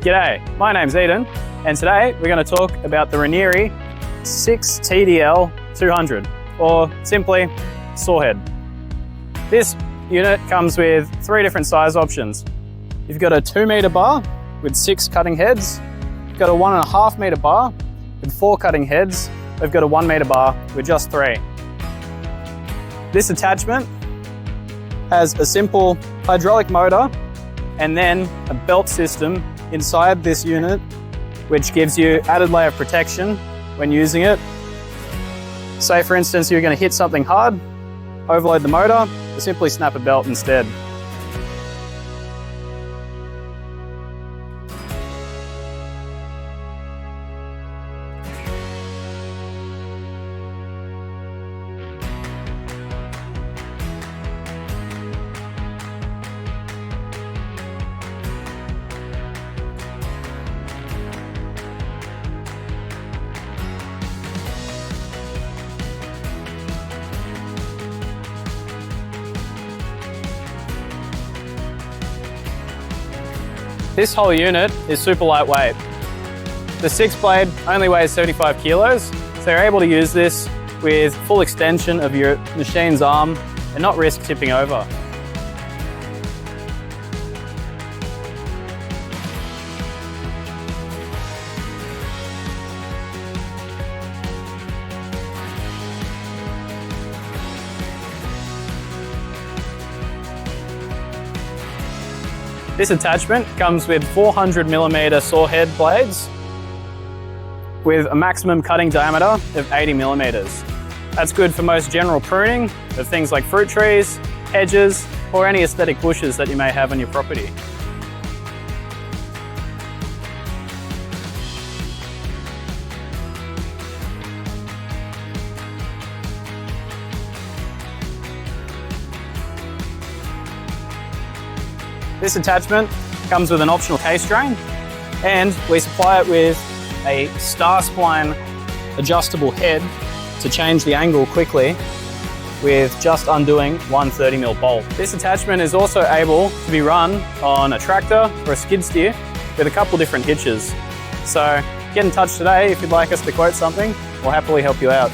G'day, my name's Edan, and today we're going to talk about the Rinieri 6TDL 200, or simply Saw Head. This unit comes with 3 different size options. You've got a 2 metre bar with 6 cutting heads, you've got a 1.5 metre bar with 4 cutting heads, we've got a 1 metre bar with just 3. This attachment has a simple hydraulic motor and then a belt system inside this unit, which gives you added layer of protection when using it. Say for instance you're going to hit something hard, overload the motor, or simply snap a belt instead. This whole unit is super lightweight. The 6 blade only weighs 75 kilos, so you're able to use this with full extension of your machine's arm and not risk tipping over. This attachment comes with 400mm saw head blades with a maximum cutting diameter of 80mm. That's good for most general pruning of things like fruit trees, hedges, or any aesthetic bushes that you may have on your property. This attachment comes with an optional case drain, and we supply it with a star spline adjustable head to change the angle quickly with just undoing one 30mm bolt. This attachment is also able to be run on a tractor or a skid steer with a couple different hitches. So get in touch today if you'd like us to quote something. We'll happily help you out.